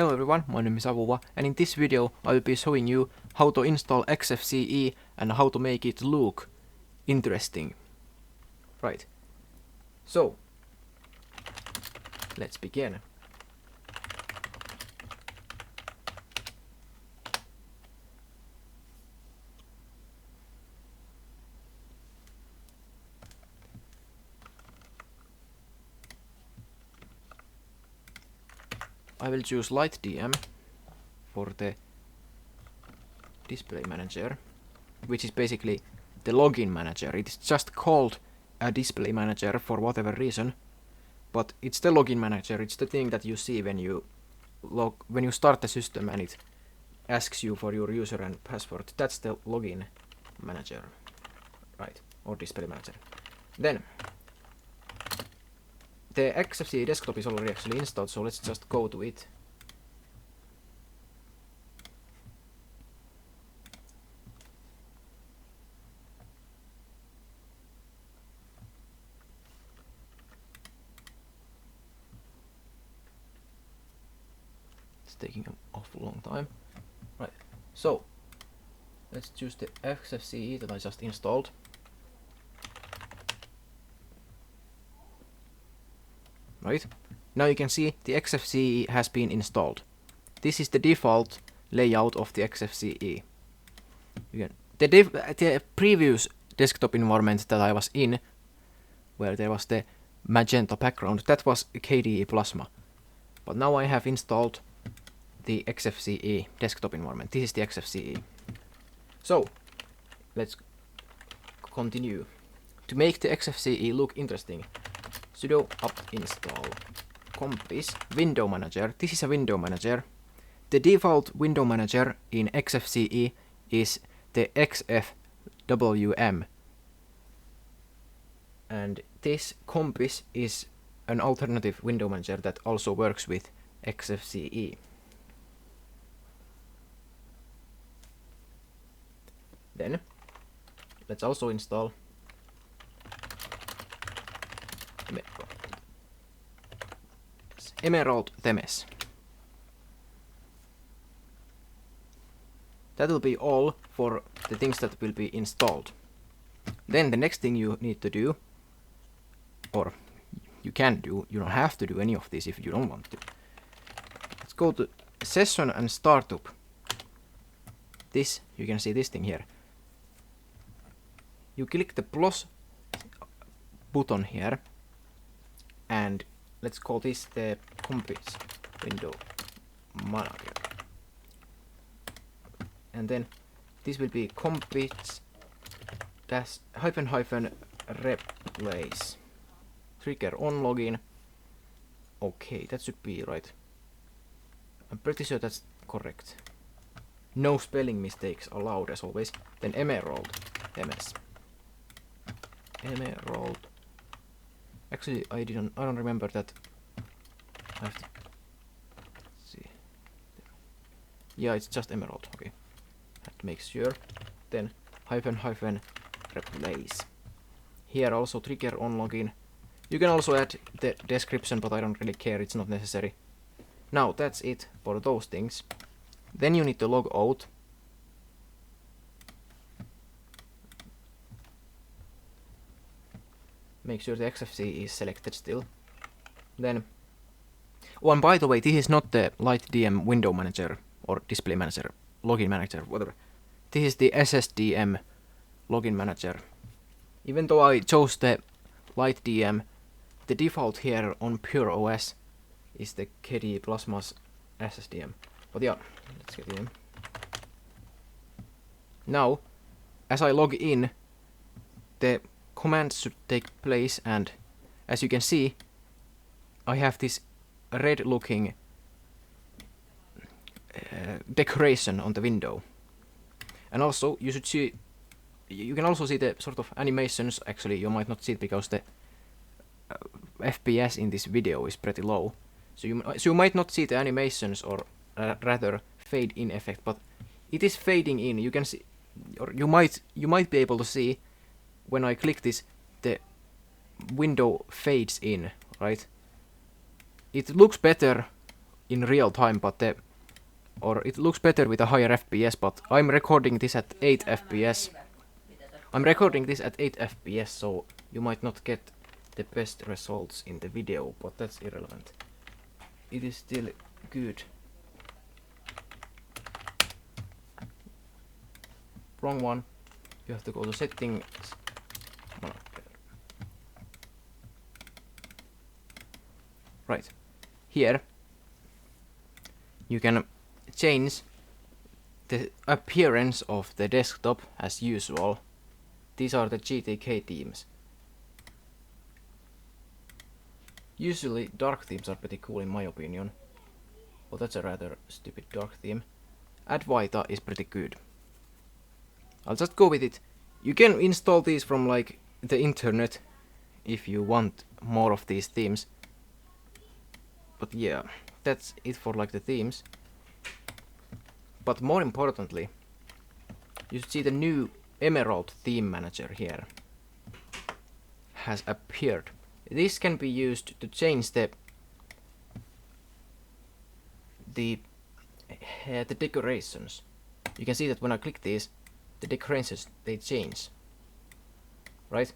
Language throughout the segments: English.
Hello everyone, my name is Avuva, and in this video I will be showing you how to install XFCE and how to make it look interesting. Right. So, let's begin. I will choose LightDM for the display manager, which is basically the login manager. It is just called a display manager for whatever reason, but it's the login manager. It's the thing that you see when you start the system and it asks you for your user and password. That's the login manager, right? Or display manager. Then the XFCE desktop is already actually installed, so let's just go to it. It's taking an awful long time. Right, so let's choose the XFCE that I just installed. Right, now you can see the XFCE has been installed. This is the default layout of the XFCE. The previous desktop environment that I was in, where there was the magenta background, that was KDE Plasma. But now I have installed the XFCE desktop environment. This is the XFCE. So, let's continue. To make the XFCE look interesting, sudo apt install Compiz window manager. This is a window manager. The default window manager in XFCE is the XFWM, and this Compiz is an alternative window manager that also works with XFCE. Then let's also install Emerald Themes. That will be all for the things that will be installed. Then the next thing you need to do, or you can do, you don't have to do any of this if you don't want to. Let's go to session and startup. This, you can see this thing here. You click the plus button here, and let's call this the Compiz window manager. And then this will be Compiz replace trigger on login. Okay, that should be right. I'm pretty sure that's correct. No spelling mistakes allowed as always. Then Emerald MS. Emerald. Actually, I don't remember that. I have to see. Yeah, it's just Emerald. Okay, have to make sure. Then replace. Here also trigger on login. You can also add the description, but I don't really care. It's not necessary. Now that's it for those things. Then you need to log out. Make sure the XFCE is selected still. Then, oh, and by the way, this is not the LightDM window manager or display manager, login manager, whatever. This is the SSDM login manager. Even though I chose the LightDM, the default here on PureOS is the KDE Plasma's SSDM. But yeah, let's get in. Now, as I log in, the commands should take place, and as you can see, I have this red looking decoration on the window. And also you should see, you can also see the sort of animations. Actually, you might not see it because the FPS in this video is pretty low, so you might not see the animations, or rather fade in effect, but it is fading in. You can see, or you might be able to see when I click this, the window fades in, right? It looks better in real time, but or it looks better with a higher FPS, but I'm recording this at 8 FPS. I'm recording this at 8 FPS, so you might not get the best results in the video, but that's irrelevant. It is still good. Wrong one. You have to go to settings. Right. Here you can change the appearance of the desktop as usual. These are the GTK themes. Usually dark themes are pretty cool in my opinion. Well, that's a rather stupid dark theme. Advaita is pretty good. I'll just go with it. You can install these from like the internet if you want more of these themes. But yeah, that's it for like the themes. But more importantly, you see the new Emerald theme manager here has appeared. This can be used to change the decorations. You can see that when I click these, the decorations, they change. Right?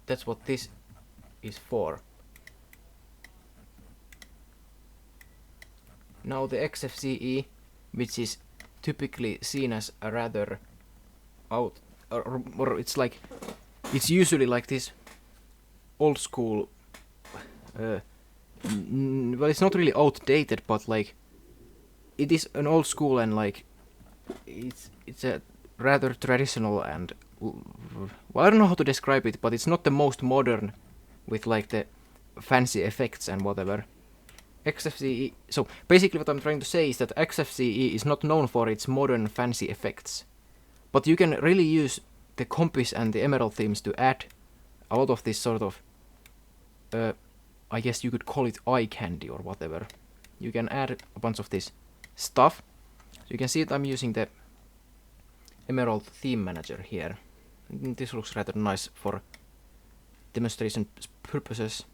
That's what this is for. Now the XFCE, which is typically seen as a rather or it's like, it's usually like this old school, well, it's not really outdated, but like it is an old school, and like it's a rather traditional and well, I don't know how to describe it, but it's not the most modern with like the fancy effects and whatever. XFCE, so basically what I'm trying to say is that XFCE is not known for its modern fancy effects, but you can really use the Compiz and the Emerald themes to add a lot of this sort of, I guess you could call it eye candy or whatever. You can add a bunch of this stuff. So you can see that I'm using the Emerald theme manager here. This looks rather nice for demonstration purposes.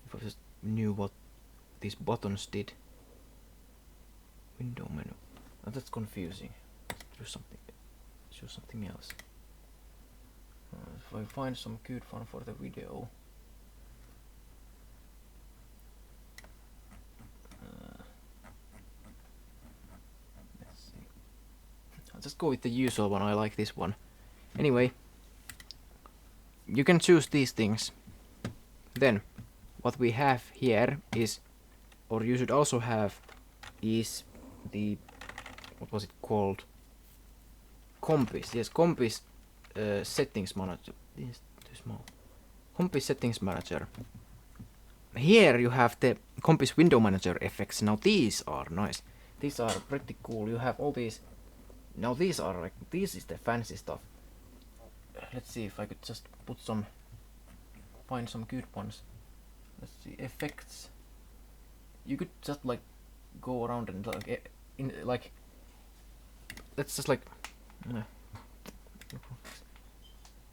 If I just knew what these buttons did. Window menu. Oh, that's confusing. Let's do something else. If I find some good one for the video. Let's see. I'll just go with the usual one. I like this one. Anyway, you can choose these things. Then what we have here is, or you should also have, is the, what was it called? Compiz. Yes, Compiz Settings Manager. This is too small. Compiz Settings Manager. Here you have the Compiz Window Manager effects. Now these are nice. These are pretty cool. You have all these. Now these are like, this is the fancy stuff. Let's see if I could just put some, find some good ones. Let's see, effects. You could just like go around and like like, let's just like,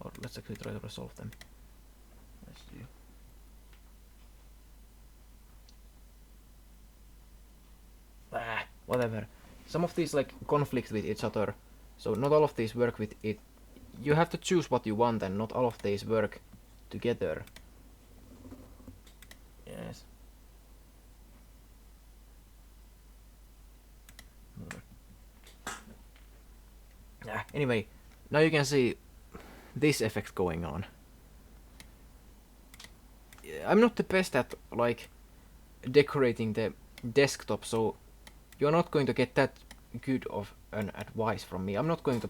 or let's actually try to resolve them. Let's see. Whatever. Some of these like conflict with each other, so not all of these work with it. You have to choose what you want, and not all of these work together. Yes. Anyway, now you can see this effect going on. I'm not the best at like decorating the desktop, so you're not going to get that good of an advice from me. I'm not going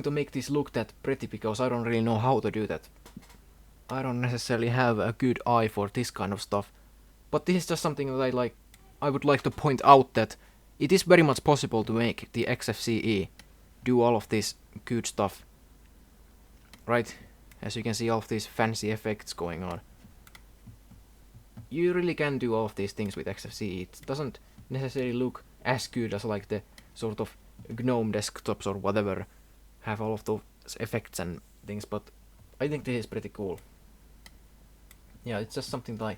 to make this look that pretty, because I don't really know how to do that. I don't necessarily have a good eye for this kind of stuff. But this is just something that I would like to point out, that it is very much possible to make the XFCE do all of this good stuff. Right? As you can see, all of these fancy effects going on. You really can do all of these things with XFCE. It doesn't necessarily look as good as like the sort of GNOME desktops or whatever have all of those effects and things, but I think this is pretty cool. yeah, it's just something that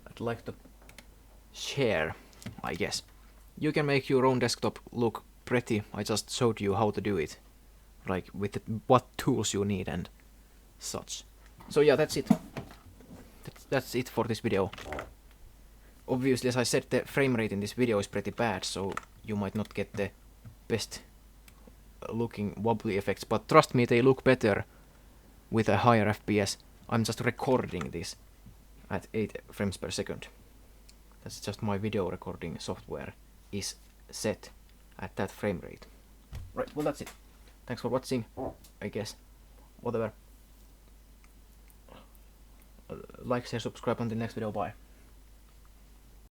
I'd like to share, I guess. You can make your own desktop look pretty. I just showed you how to do it, like with what tools you need and such. So yeah, that's it. That's it for this video. Obviously, as I said, the frame rate in this video is pretty bad, so you might not get the best looking wobbly effects, but trust me, they look better with a higher FPS. I'm just recording this at 8 frames per second. That's just my video recording software is set at that frame rate. Right, well that's it. Thanks for watching, I guess. Whatever. Like, share, subscribe. Until next video, bye.